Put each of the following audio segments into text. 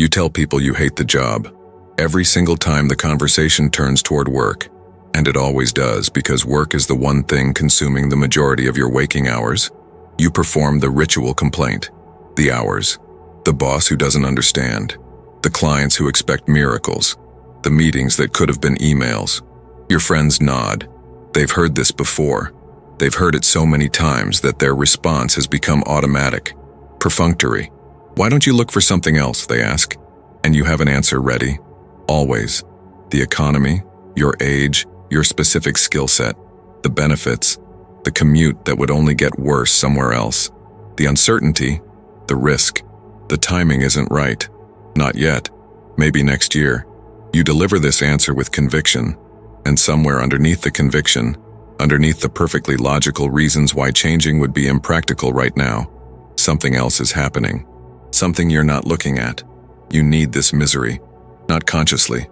You tell people you hate the job. Every single time the conversation turns toward work, and it always does because work is the one thing consuming the majority of your waking hours, you perform the ritual complaint. The hours, the boss who doesn't understand, the clients who expect miracles, the meetings that could have been emails. Your friends nod. They've heard this before. They've heard it so many times that their response has become automatic, perfunctory. Why don't you look for something else, they ask, and you have an answer ready. Always. The economy, your age, your specific skill set, the benefits, the commute that would only get worse somewhere else, the uncertainty, the risk. The timing isn't right. Not yet. Maybe next year. You deliver this answer with conviction, and somewhere underneath the conviction, underneath the perfectly logical reasons why changing would be impractical right now, something else is happening. Something you're not looking at. You need this misery. Not consciously.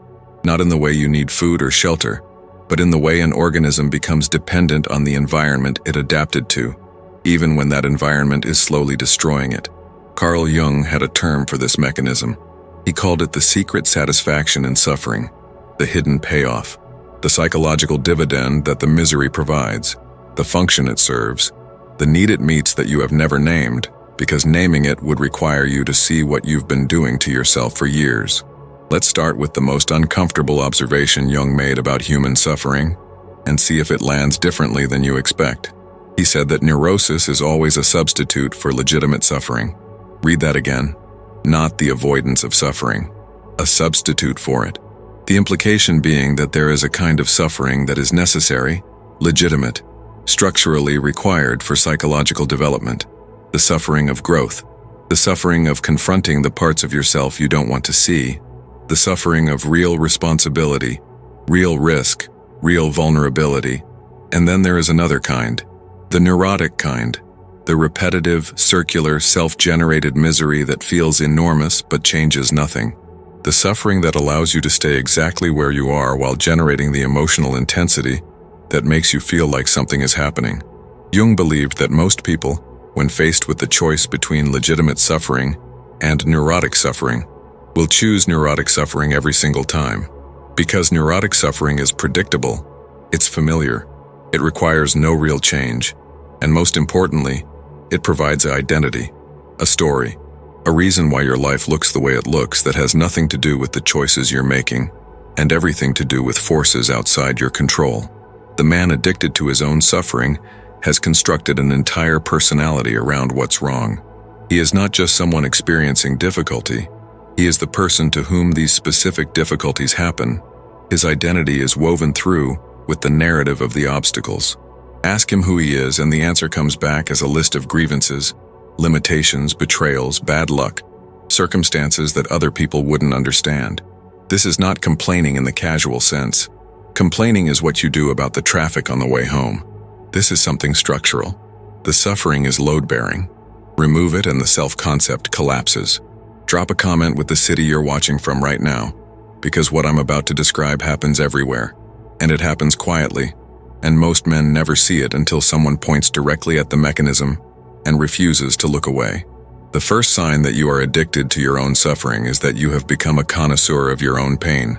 Not in the way you need food or shelter, but in the way an organism becomes dependent on the environment it adapted to, even when that environment is slowly destroying it. Carl Jung had a term for this mechanism. He called it the secret satisfaction in suffering, the hidden payoff, the psychological dividend that the misery provides, the function it serves, the need it meets that you have never named, because naming it would require you to see what you've been doing to yourself for years. Let's start with the most uncomfortable observation Jung made about human suffering, and see if it lands differently than you expect. He said that neurosis is always a substitute for legitimate suffering. Read that again. Not the avoidance of suffering, a substitute for it. The implication being that there is a kind of suffering that is necessary, legitimate, structurally required for psychological development. The suffering of growth, the suffering of confronting the parts of yourself you don't want to see, the suffering of real responsibility, real risk, real vulnerability. And then there is another kind, the neurotic kind, the repetitive, circular, self-generated misery that feels enormous but changes nothing. The suffering that allows you to stay exactly where you are while generating the emotional intensity that makes you feel like something is happening. Jung believed that most people, when faced with the choice between legitimate suffering and neurotic suffering, will choose neurotic suffering every single time. Because neurotic suffering is predictable, it's familiar, it requires no real change, and most importantly, it provides an identity, a story, a reason why your life looks the way it looks that has nothing to do with the choices you're making, and everything to do with forces outside your control. The man addicted to his own suffering has constructed an entire personality around what's wrong. He is not just someone experiencing difficulty, he is the person to whom these specific difficulties happen. His identity is woven through with the narrative of the obstacles. Ask him who he is and the answer comes back as a list of grievances, limitations, betrayals, bad luck, circumstances that other people wouldn't understand. This is not complaining in the casual sense. Complaining is what you do about the traffic on the way home. This is something structural. The suffering is load-bearing. Remove it and the self-concept collapses. Drop a comment with the city you're watching from right now, because what I'm about to describe happens everywhere, and it happens quietly, and most men never see it until someone points directly at the mechanism and refuses to look away. The first sign that you are addicted to your own suffering is that you have become a connoisseur of your own pain.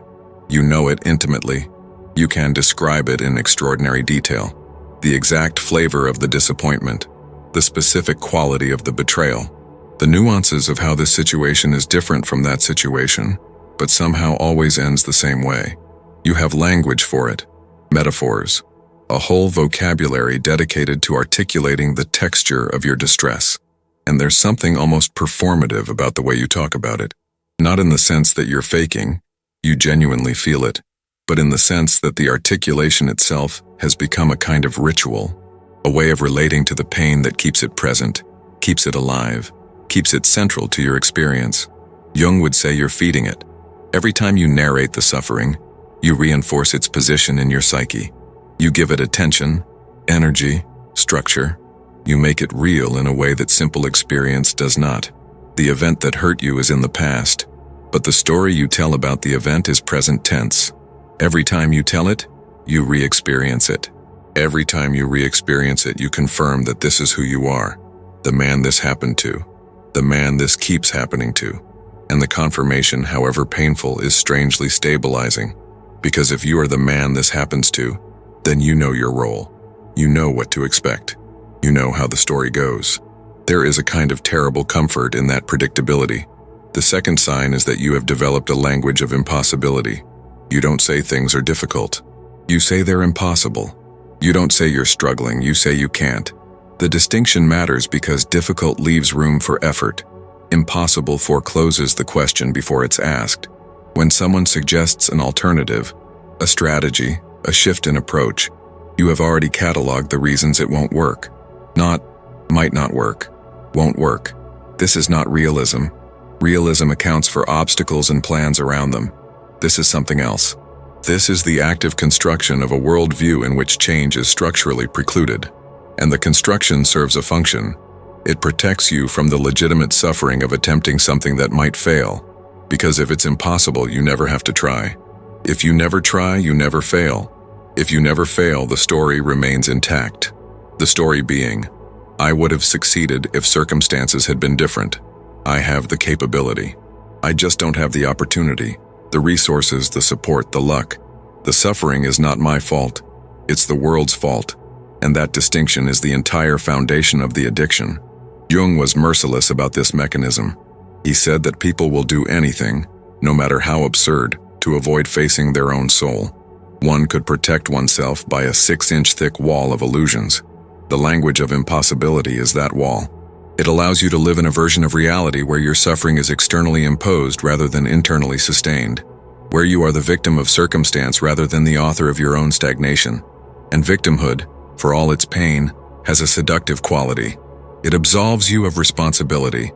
You know it intimately. You can describe it in extraordinary detail. The exact flavor of the disappointment, the specific quality of the betrayal, the nuances of how this situation is different from that situation, but somehow always ends the same way. You have language for it, metaphors, a whole vocabulary dedicated to articulating the texture of your distress. And there's something almost performative about the way you talk about it. Not in the sense that you're faking, you genuinely feel it, but in the sense that the articulation itself has become a kind of ritual, a way of relating to the pain that keeps it present, keeps it alive, keeps it central to your experience. Jung would say you're feeding it. Every time you narrate the suffering, you reinforce its position in your psyche. You give it attention, energy, structure. You make it real in a way that simple experience does not. The event that hurt you is in the past, but the story you tell about the event is present tense. Every time you tell it, you re-experience it. Every time you re-experience it, you confirm that this is who you are, the man this happened to, the man this keeps happening to. And the confirmation, however painful, is strangely stabilizing. Because if you are the man this happens to, then you know your role. You know what to expect. You know how the story goes. There is a kind of terrible comfort in that predictability. The second sign is that you have developed a language of impossibility. You don't say things are difficult. You say they're impossible. You don't say you're struggling, you say you can't. The distinction matters because difficult leaves room for effort. Impossible forecloses the question before it's asked. When someone suggests an alternative, a strategy, a shift in approach, you have already cataloged the reasons it won't work. Not, might not work, won't work. This is not realism. Realism accounts for obstacles and plans around them. This is something else. This is the active construction of a worldview in which change is structurally precluded. And the construction serves a function. It protects you from the legitimate suffering of attempting something that might fail. Because if it's impossible, you never have to try. If you never try, you never fail. If you never fail, the story remains intact. The story being, I would have succeeded if circumstances had been different. I have the capability. I just don't have the opportunity, the resources, the support, the luck. The suffering is not my fault. It's the world's fault. And that distinction is the entire foundation of the addiction. Jung was merciless about this mechanism. He said that people will do anything, no matter how absurd, to avoid facing their own soul. One could protect oneself by a 6-inch thick wall of illusions. The language of impossibility is that wall. It allows you to live in a version of reality where your suffering is externally imposed rather than internally sustained, where you are the victim of circumstance rather than the author of your own stagnation. And victimhood, for all its pain, has a seductive quality. It absolves you of responsibility.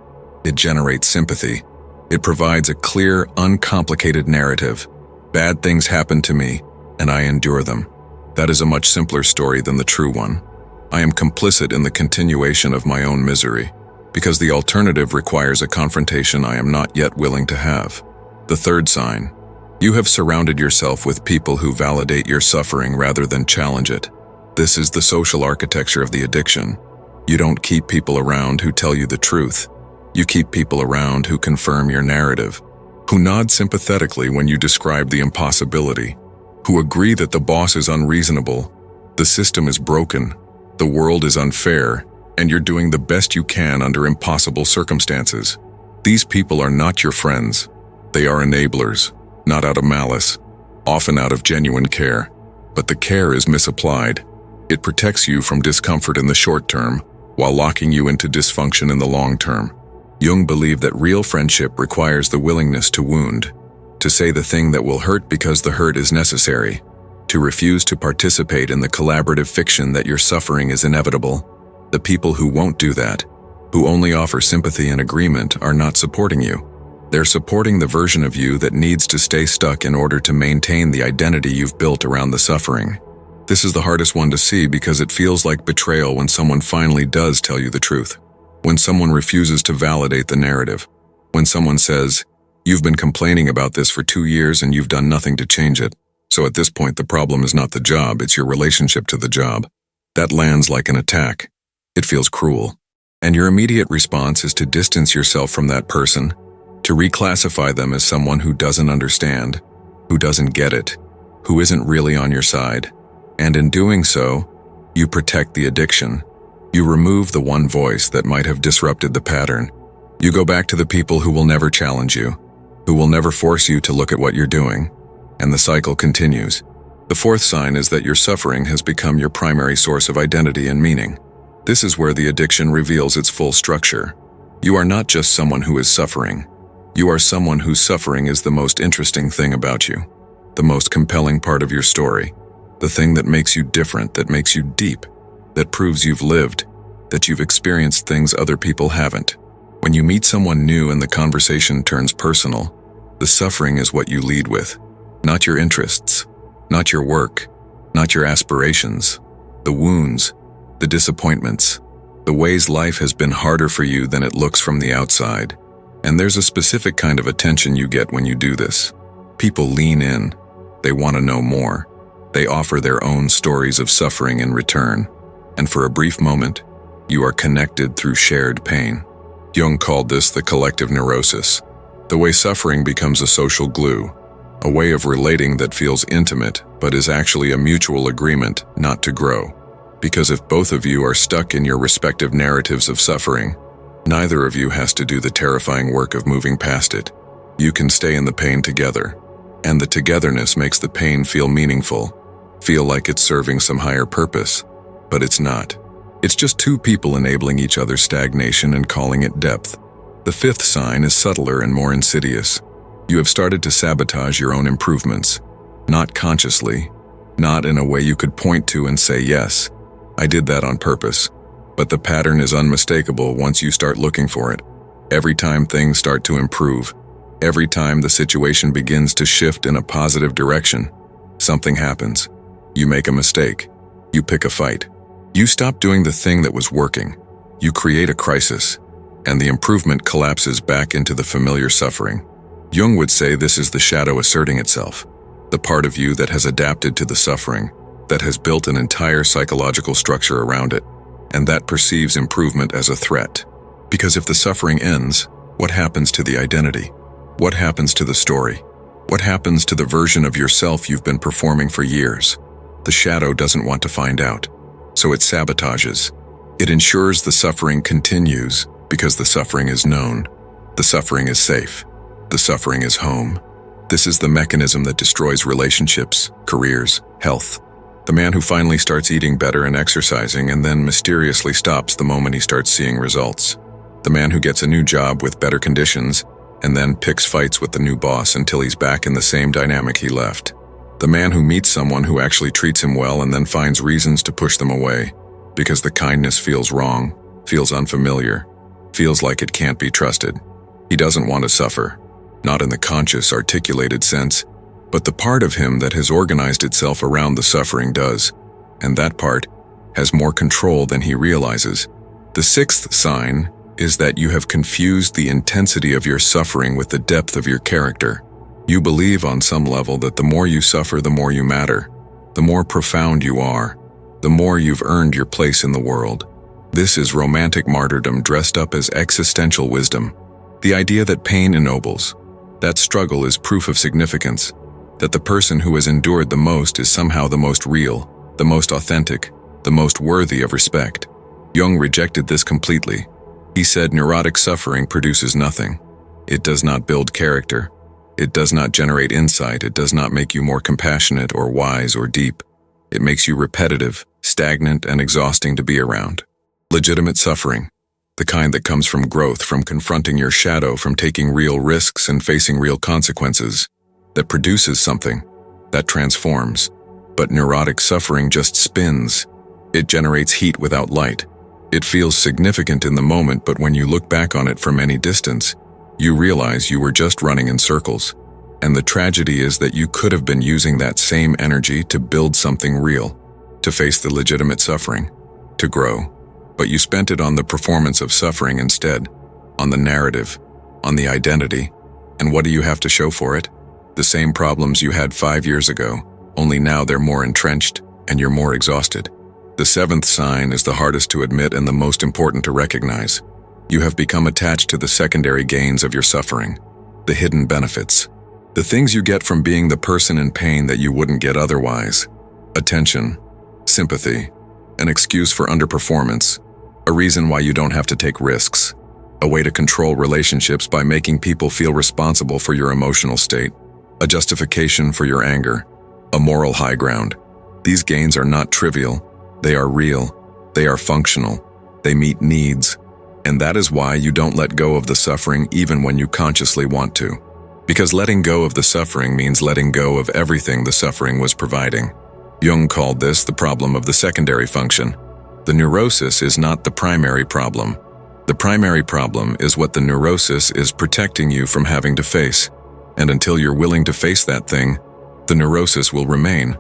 It generates sympathy. It provides a clear, uncomplicated narrative. Bad things happen to me, and I endure them. That is a much simpler story than the true one. I am complicit in the continuation of my own misery, because the alternative requires a confrontation I am not yet willing to have. The third sign. You have surrounded yourself with people who validate your suffering rather than challenge it. This is the social architecture of the addiction. You don't keep people around who tell you the truth. You keep people around who confirm your narrative, who nod sympathetically when you describe the impossibility, who agree that the boss is unreasonable, the system is broken, the world is unfair, and you're doing the best you can under impossible circumstances. These people are not your friends. They are enablers, not out of malice, often out of genuine care. But the care is misapplied. It protects you from discomfort in the short term, while locking you into dysfunction in the long term. Jung believed that real friendship requires the willingness to wound, to say the thing that will hurt because the hurt is necessary, to refuse to participate in the collaborative fiction that your suffering is inevitable. The people who won't do that, who only offer sympathy and agreement, are not supporting you. They're supporting the version of you that needs to stay stuck in order to maintain the identity you've built around the suffering. This is the hardest one to see because it feels like betrayal when someone finally does tell you the truth. When someone refuses to validate the narrative. When someone says, "You've been complaining about this for 2 years and you've done nothing to change it. So at this point the problem is not the job, it's your relationship to the job." That lands like an attack. It feels cruel. And your immediate response is to distance yourself from that person, to reclassify them as someone who doesn't understand, who doesn't get it, who isn't really on your side. And in doing so, you protect the addiction. You remove the one voice that might have disrupted the pattern. You go back to the people who will never challenge you, who will never force you to look at what you're doing. And the cycle continues. The fourth sign is that your suffering has become your primary source of identity and meaning. This is where the addiction reveals its full structure. You are not just someone who is suffering. You are someone whose suffering is the most interesting thing about you, the most compelling part of your story, the thing that makes you different, that makes you deep, that proves you've lived, that you've experienced things other people haven't. When you meet someone new and the conversation turns personal, the suffering is what you lead with, not your interests, not your work, not your aspirations, the wounds, the disappointments, the ways life has been harder for you than it looks from the outside. And there's a specific kind of attention you get when you do this. People lean in. They want to know more. They offer their own stories of suffering in return. And for a brief moment, you are connected through shared pain. Jung called this the collective neurosis. The way suffering becomes a social glue, a way of relating that feels intimate but is actually a mutual agreement not to grow. Because if both of you are stuck in your respective narratives of suffering, neither of you has to do the terrifying work of moving past it. You can stay in the pain together, and the togetherness makes the pain feel meaningful, feel like it's serving some higher purpose, but it's not. It's just two people enabling each other's stagnation and calling it depth. The fifth sign is subtler and more insidious. You have started to sabotage your own improvements, not consciously, not in a way you could point to and say, yes, I did that on purpose. But the pattern is unmistakable once you start looking for it. Every time things start to improve, every time the situation begins to shift in a positive direction, something happens. You make a mistake. You pick a fight. You stop doing the thing that was working. You create a crisis, and the improvement collapses back into the familiar suffering. Jung would say this is the shadow asserting itself, the part of you that has adapted to the suffering, that has built an entire psychological structure around it, and that perceives improvement as a threat. Because if the suffering ends, what happens to the identity? What happens to the story? What happens to the version of yourself you've been performing for years? The shadow doesn't want to find out, so it sabotages. It ensures the suffering continues because the suffering is known. The suffering is safe. The suffering is home. This is the mechanism that destroys relationships, careers, health. The man who finally starts eating better and exercising and then mysteriously stops the moment he starts seeing results. The man who gets a new job with better conditions and then picks fights with the new boss until he's back in the same dynamic he left. The man who meets someone who actually treats him well and then finds reasons to push them away because the kindness feels wrong, feels unfamiliar, feels like it can't be trusted. He doesn't want to suffer, not in the conscious, articulated sense, but the part of him that has organized itself around the suffering does, and that part has more control than he realizes. The sixth sign is that you have confused the intensity of your suffering with the depth of your character. You believe on some level that the more you suffer, the more you matter, the more profound you are, the more you've earned your place in the world. This is romantic martyrdom dressed up as existential wisdom. The idea that pain ennobles, that struggle is proof of significance, that the person who has endured the most is somehow the most real, the most authentic, the most worthy of respect. Jung rejected this completely. He said neurotic suffering produces nothing. It does not build character. It does not generate insight. It does not make you more compassionate or wise or deep. It makes you repetitive, stagnant, and exhausting to be around. Legitimate suffering, the kind that comes from growth, from confronting your shadow, from taking real risks and facing real consequences, that produces something, that transforms. But neurotic suffering just spins. It generates heat without light. It feels significant in the moment, but when you look back on it from any distance, you realize you were just running in circles. And the tragedy is that you could have been using that same energy to build something real, to face the legitimate suffering, to grow. But you spent it on the performance of suffering instead, on the narrative, on the identity. And what do you have to show for it? The same problems you had 5 years ago, only now they're more entrenched and you're more exhausted. The seventh sign is the hardest to admit and the most important to recognize. You have become attached to the secondary gains of your suffering, the hidden benefits, the things you get from being the person in pain that you wouldn't get otherwise. Attention, sympathy, an excuse for underperformance, a reason why you don't have to take risks, a way to control relationships by making people feel responsible for your emotional state, a justification for your anger, a moral high ground. These gains are not trivial. They are real. They are functional. They meet needs. And that is why you don't let go of the suffering even when you consciously want to. Because letting go of the suffering means letting go of everything the suffering was providing. Jung called this the problem of the secondary function. The neurosis is not the primary problem. The primary problem is what the neurosis is protecting you from having to face. And until you're willing to face that thing, the neurosis will remain.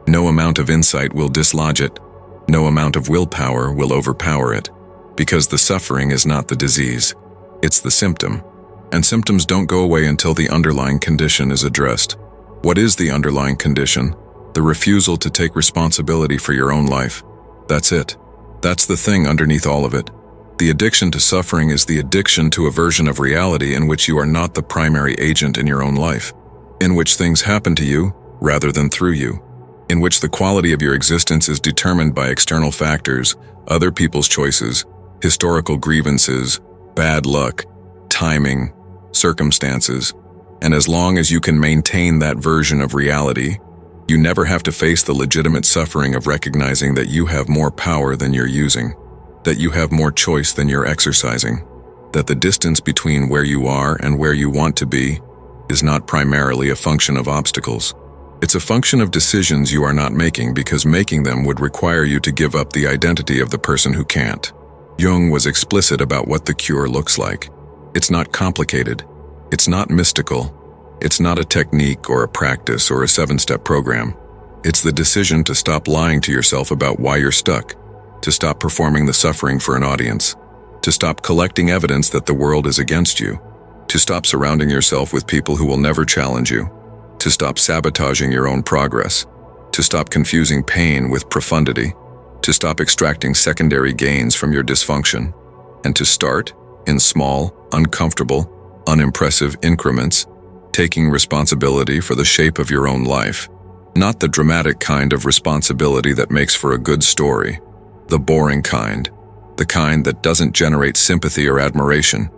No amount of insight will dislodge it. No amount of willpower will overpower it. Because the suffering is not the disease, it's the symptom. And symptoms don't go away until the underlying condition is addressed. What is the underlying condition? The refusal to take responsibility for your own life. That's it. That's the thing underneath all of it. The addiction to suffering is the addiction to a version of reality in which you are not the primary agent in your own life, in which things happen to you rather than through you, in which the quality of your existence is determined by external factors, other people's choices, historical grievances, bad luck, timing, circumstances, and as long as you can maintain that version of reality, you never have to face the legitimate suffering of recognizing that you have more power than you're using, that you have more choice than you're exercising, that the distance between where you are and where you want to be is not primarily a function of obstacles. It's a function of decisions you are not making because making them would require you to give up the identity of the person who can't. Jung was explicit about what the cure looks like. It's not complicated. It's not mystical. It's not a technique or a practice or a 7-step program. It's the decision to stop lying to yourself about why you're stuck, to stop performing the suffering for an audience, to stop collecting evidence that the world is against you, to stop surrounding yourself with people who will never challenge you, to stop sabotaging your own progress, to stop confusing pain with profundity, to stop extracting secondary gains from your dysfunction, and to start, in small, uncomfortable, unimpressive increments, taking responsibility for the shape of your own life. Not the dramatic kind of responsibility that makes for a good story, the boring kind, the kind that doesn't generate sympathy or admiration,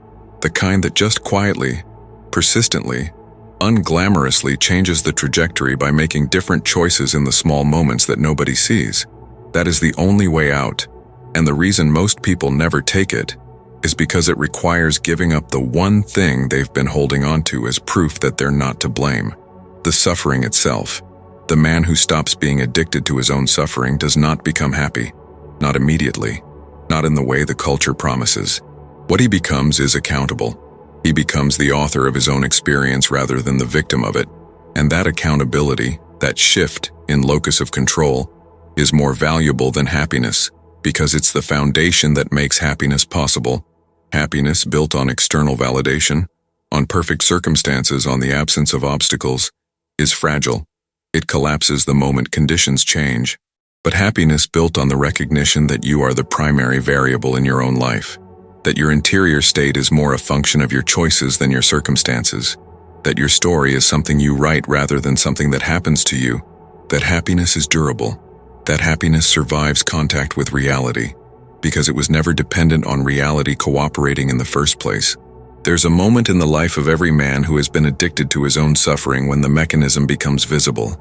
the kind that just quietly, persistently, unglamorously changes the trajectory by making different choices in the small moments that nobody sees. That is the only way out, and the reason most people never take it is because it requires giving up the one thing they've been holding onto as proof that they're not to blame: the suffering itself. The man who stops being addicted to his own suffering does not become happy, not immediately, not in the way the culture promises. What he becomes is accountable. He becomes the author of his own experience rather than the victim of it, and that accountability, that shift in locus of control, is more valuable than happiness because it's the foundation that makes happiness possible. Happiness built on external validation, on perfect circumstances, on the absence of obstacles, is fragile. It collapses the moment conditions change. But happiness built on the recognition that you are the primary variable in your own life, that your interior state is more a function of your choices than your circumstances, that your story is something you write rather than something that happens to you, that happiness is durable, that happiness survives contact with reality, because it was never dependent on reality cooperating in the first place. There's a moment in the life of every man who has been addicted to his own suffering when the mechanism becomes visible,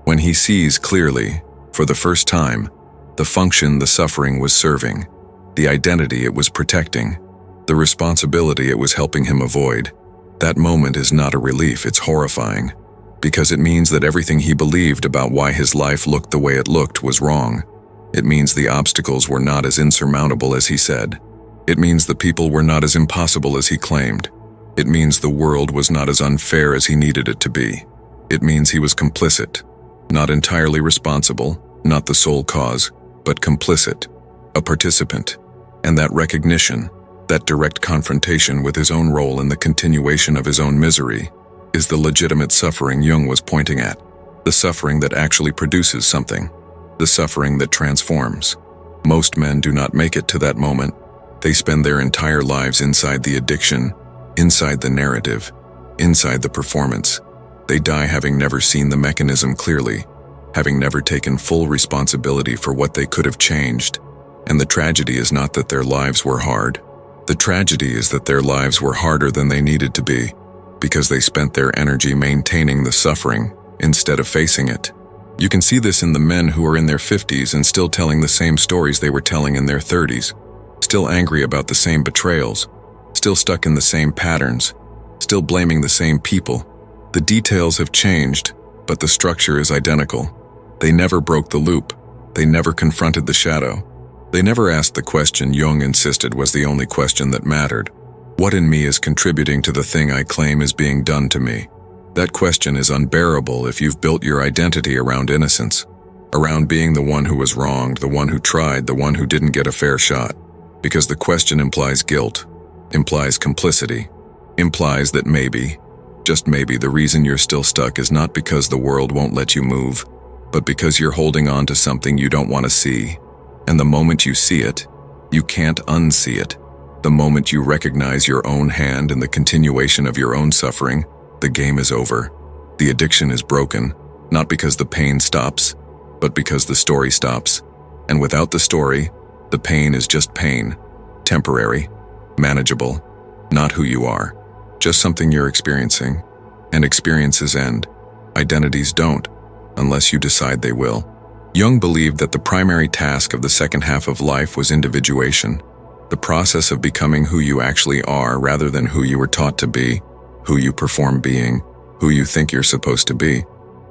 when he sees clearly, for the first time, the function the suffering was serving, the identity it was protecting, the responsibility it was helping him avoid. That moment is not a relief, it's horrifying, because it means that everything he believed about why his life looked the way it looked was wrong. It means the obstacles were not as insurmountable as he said. It means the people were not as impossible as he claimed. It means the world was not as unfair as he needed it to be. It means he was complicit, not entirely responsible, not the sole cause, but complicit, a participant. And that recognition, that direct confrontation with his own role in the continuation of his own misery, is the legitimate suffering Jung was pointing at, the suffering that actually produces something, the suffering that transforms. Most men do not make it to that moment. They spend their entire lives inside the addiction, inside the narrative, inside the performance. They die having never seen the mechanism clearly, having never taken full responsibility for what they could have changed. And the tragedy is not that their lives were hard. The tragedy is that their lives were harder than they needed to be, because they spent their energy maintaining the suffering instead of facing it. You can see this in the men who are in their 50s and still telling the same stories they were telling in their 30s, still angry about the same betrayals, still stuck in the same patterns, still blaming the same people. The details have changed, but the structure is identical. They never broke the loop. They never confronted the shadow. They never asked the question Jung insisted was the only question that mattered. What in me is contributing to the thing I claim is being done to me? That question is unbearable if you've built your identity around innocence, around being the one who was wronged, the one who tried, the one who didn't get a fair shot. Because the question implies guilt, implies complicity, implies that maybe, just maybe, the reason you're still stuck is not because the world won't let you move, but because you're holding on to something you don't want to see. And the moment you see it, you can't unsee it. The moment you recognize your own hand in the continuation of your own suffering, the game is over. The addiction is broken, not because the pain stops, but because the story stops. And without the story, the pain is just pain, temporary, manageable, not who you are, just something you're experiencing. And experiences end. Identities don't, unless you decide they will. Jung believed that the primary task of the second half of life was individuation, the process of becoming who you actually are rather than who you were taught to be, who you perform being, who you think you're supposed to be.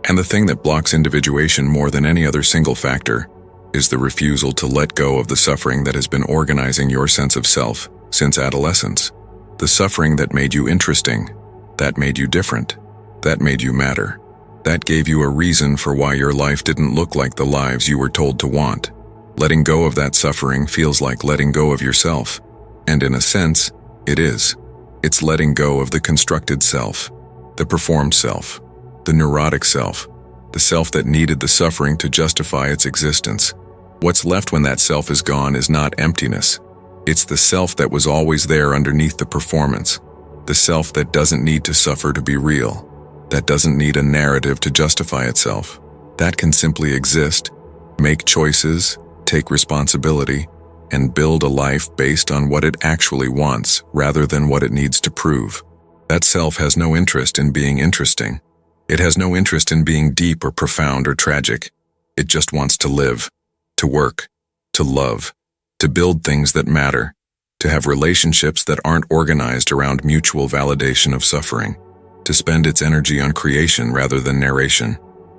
And the thing that blocks individuation more than any other single factor is the refusal to let go of the suffering that has been organizing your sense of self since adolescence. The suffering that made you interesting, that made you different, that made you matter. That gave you a reason for why your life didn't look like the lives you were told to want. Letting go of that suffering feels like letting go of yourself. And in a sense, it is. It's letting go of the constructed self, the performed self, the neurotic self, the self that needed the suffering to justify its existence. What's left when that self is gone is not emptiness. It's the self that was always there underneath the performance. The self that doesn't need to suffer to be real. That doesn't need a narrative to justify itself. That can simply exist, make choices, take responsibility, and build a life based on what it actually wants rather than what it needs to prove. That self has no interest in being interesting. It has no interest in being deep or profound or tragic. It just wants to live, to work, to love, to build things that matter, to have relationships that aren't organized around mutual validation of suffering, to spend its energy on creation rather than narration.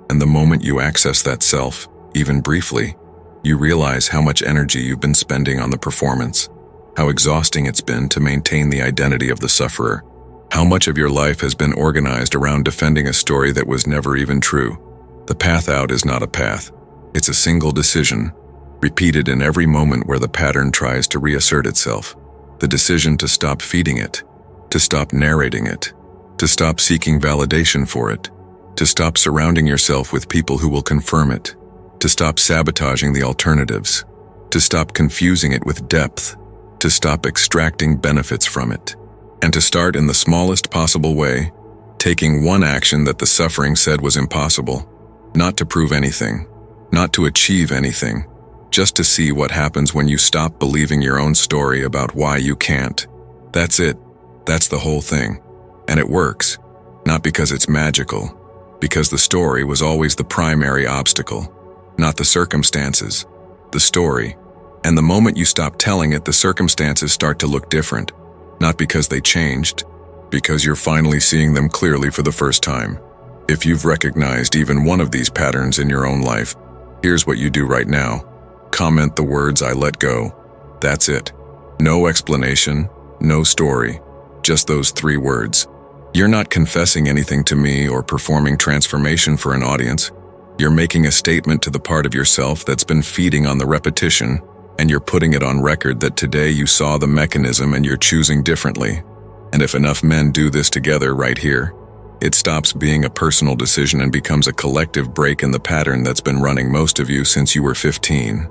And the moment you access that self, even briefly, you realize how much energy you've been spending on the performance, how exhausting it's been to maintain the identity of the sufferer, how much of your life has been organized around defending a story that was never even true. The path out is not a path. It's a single decision, repeated in every moment where the pattern tries to reassert itself. The decision to stop feeding it, to stop narrating it, to stop seeking validation for it, to stop surrounding yourself with people who will confirm it, to stop sabotaging the alternatives, to stop confusing it with depth, to stop extracting benefits from it, and to start in the smallest possible way, taking one action that the suffering said was impossible, not to prove anything, not to achieve anything, just to see what happens when you stop believing your own story about why you can't. That's it. That's the whole thing. And it works, not because it's magical, because the story was always the primary obstacle, not the circumstances, the story. And the moment you stop telling it, the circumstances start to look different, not because they changed, because you're finally seeing them clearly for the first time. If you've recognized even one of these patterns in your own life, here's what you do right now. Comment the words "I let go." That's it. No explanation, no story, just those 3 words. You're not confessing anything to me or performing transformation for an audience. You're making a statement to the part of yourself that's been feeding on the repetition, and you're putting it on record that today you saw the mechanism and you're choosing differently. And if enough men do this together right here, it stops being a personal decision and becomes a collective break in the pattern that's been running most of you since you were 15.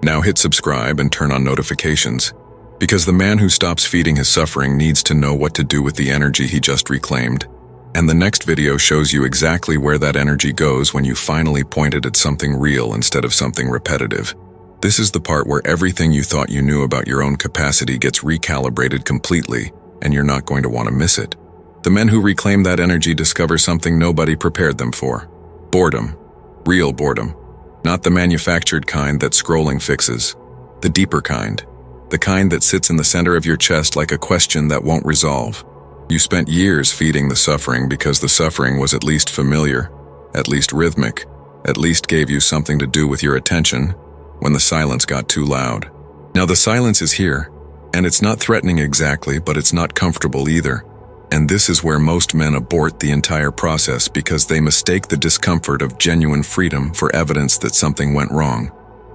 Now hit subscribe and turn on notifications, because the man who stops feeding his suffering needs to know what to do with the energy he just reclaimed. And the next video shows you exactly where that energy goes when you finally point it at something real instead of something repetitive. This is the part where everything you thought you knew about your own capacity gets recalibrated completely, and you're not going to want to miss it. The men who reclaim that energy discover something nobody prepared them for. Boredom. Real boredom. Not the manufactured kind that scrolling fixes. The deeper kind. The kind that sits in the center of your chest like a question that won't resolve. You spent years feeding the suffering because the suffering was at least familiar, at least rhythmic, at least gave you something to do with your attention when the silence got too loud. Now the silence is here, and it's not threatening exactly, but it's not comfortable either. And this is where most men abort the entire process because they mistake the discomfort of genuine freedom for evidence that something went wrong.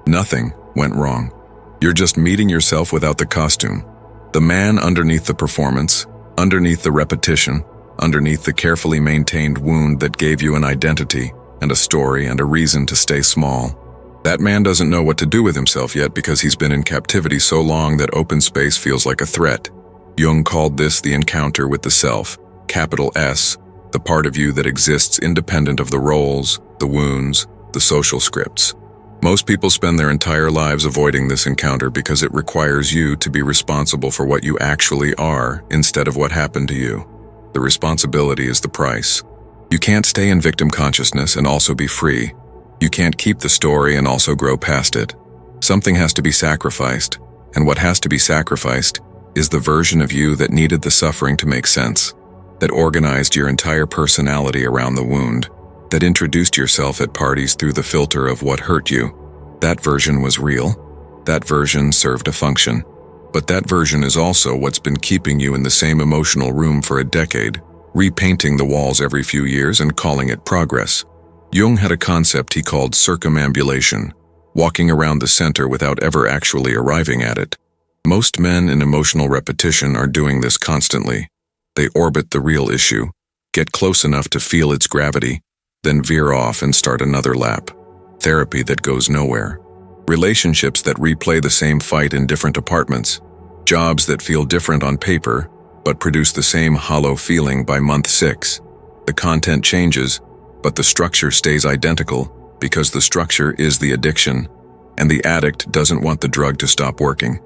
Nothing went wrong. You're just meeting yourself without the costume. The man underneath the performance, underneath the repetition, underneath the carefully maintained wound that gave you an identity and a story and a reason to stay small. That man doesn't know what to do with himself yet because he's been in captivity so long that open space feels like a threat. Jung called this the encounter with the self, capital S, the part of you that exists independent of the roles, the wounds, the social scripts. Most people spend their entire lives avoiding this encounter because it requires you to be responsible for what you actually are instead of what happened to you. The responsibility is the price. You can't stay in victim consciousness and also be free. You can't keep the story and also grow past it. Something has to be sacrificed, and what has to be sacrificed is the version of you that needed the suffering to make sense, that organized your entire personality around the wound, that introduced yourself at parties through the filter of what hurt you. That version was real. That version served a function. But that version is also what's been keeping you in the same emotional room for a decade, repainting the walls every few years and calling it progress. Jung had a concept he called circumambulation, walking around the center without ever actually arriving at it. Most men in emotional repetition are doing this constantly. They orbit the real issue, get close enough to feel its gravity, then veer off and start another lap. Therapy that goes nowhere. Relationships that replay the same fight in different apartments. Jobs that feel different on paper, but produce the same hollow feeling by month 6. The content changes, but the structure stays identical because the structure is the addiction, and the addict doesn't want the drug to stop working.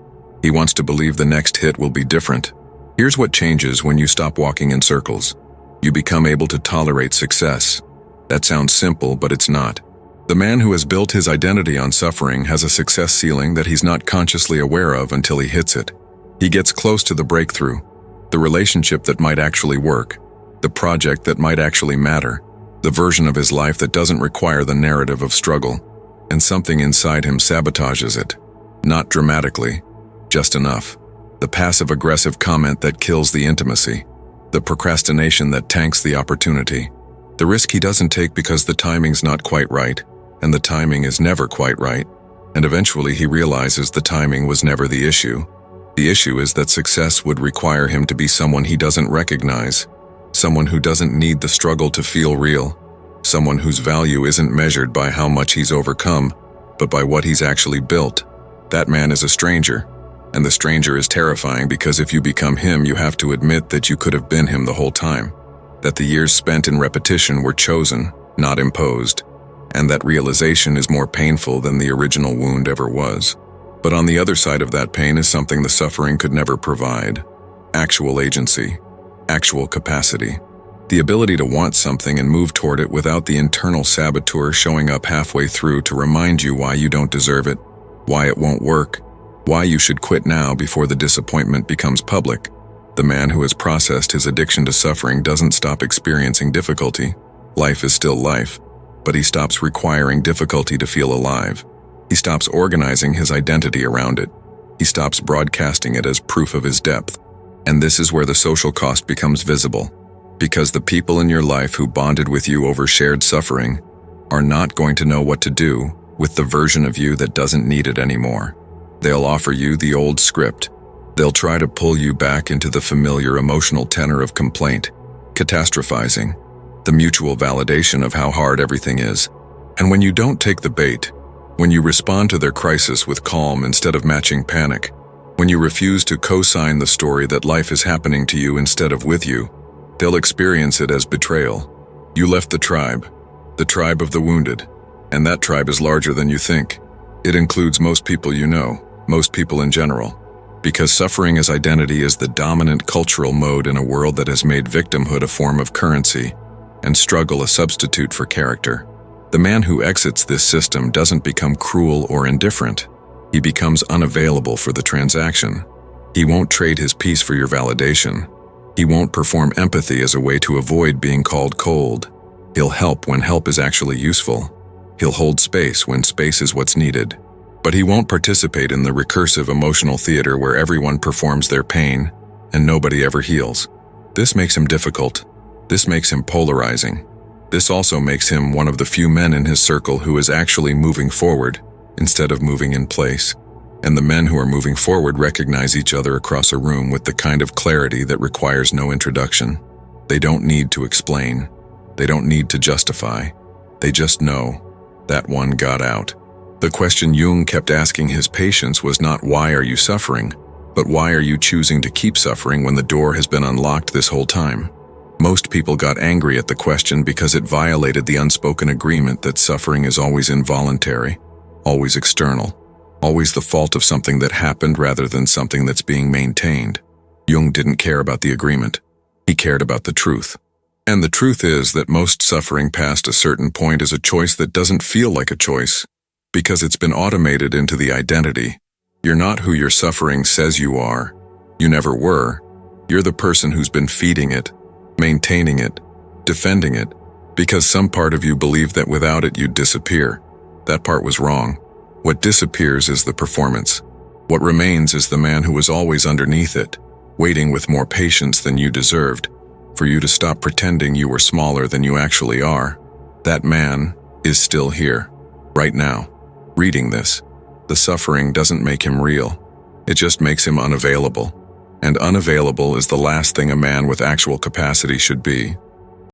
He wants to believe the next hit will be different. Here's what changes when you stop walking in circles. You become able to tolerate success. That sounds simple, but it's not. The man who has built his identity on suffering has a success ceiling that he's not consciously aware of until he hits it. He gets close to the breakthrough, the relationship that might actually work, the project that might actually matter, the version of his life that doesn't require the narrative of struggle, and something inside him sabotages it. Not dramatically, just enough. The passive-aggressive comment that kills the intimacy, the procrastination that tanks the opportunity, the risk he doesn't take because the timing's not quite right, and the timing is never quite right, and eventually he realizes the timing was never the issue. The issue is that success would require him to be someone he doesn't recognize, someone who doesn't need the struggle to feel real, someone whose value isn't measured by how much he's overcome, but by what he's actually built. That man is a stranger, and the stranger is terrifying because if you become him, you have to admit that you could have been him the whole time, that the years spent in repetition were chosen, not imposed, and that realization is more painful than the original wound ever was. But on the other side of that pain is something the suffering could never provide: actual agency, actual capacity, the ability to want something and move toward it without the internal saboteur showing up halfway through to remind you why you don't deserve it, why it won't work, why you should quit now before the disappointment becomes public. The man who has processed his addiction to suffering doesn't stop experiencing difficulty. Life is still life, but he stops requiring difficulty to feel alive. He stops organizing his identity around it. He stops broadcasting it as proof of his depth. And this is where the social cost becomes visible, because the people in your life who bonded with you over shared suffering are not going to know what to do with the version of you that doesn't need it anymore. They'll offer you the old script. They'll try to pull you back into the familiar emotional tenor of complaint, catastrophizing, the mutual validation of how hard everything is. And when you don't take the bait, when you respond to their crisis with calm instead of matching panic, when you refuse to co-sign the story that life is happening to you instead of with you, they'll experience it as betrayal. You left the tribe of the wounded, and that tribe is larger than you think. It includes most people you know, most people in general. Because suffering as identity is the dominant cultural mode in a world that has made victimhood a form of currency, and struggle a substitute for character. The man who exits this system doesn't become cruel or indifferent. He becomes unavailable for the transaction. He won't trade his peace for your validation. He won't perform empathy as a way to avoid being called cold. He'll help when help is actually useful. He'll hold space when space is what's needed. But he won't participate in the recursive emotional theater where everyone performs their pain and nobody ever heals. This makes him difficult. This makes him polarizing. This also makes him one of the few men in his circle who is actually moving forward instead of moving in place. And the men who are moving forward recognize each other across a room with the kind of clarity that requires no introduction. They don't need to explain. They don't need to justify. They just know that one got out. The question Jung kept asking his patients was not "Why are you suffering?" but "Why are you choosing to keep suffering when the door has been unlocked this whole time?" Most people got angry at the question because it violated the unspoken agreement that suffering is always involuntary, always external, always the fault of something that happened rather than something that's being maintained. Jung didn't care about the agreement. He cared about the truth. And the truth is that most suffering past a certain point is a choice that doesn't feel like a choice, because it's been automated into the identity. You're not who your suffering says you are. You never were. You're the person who's been feeding it, maintaining it, defending it, because some part of you believed that without it you'd disappear. That part was wrong. What disappears is the performance. What remains is the man who was always underneath it, waiting with more patience than you deserved, for you to stop pretending you were smaller than you actually are. That man is still here, right now, reading this. The suffering doesn't make him real. It just makes him unavailable. And unavailable is the last thing a man with actual capacity should be.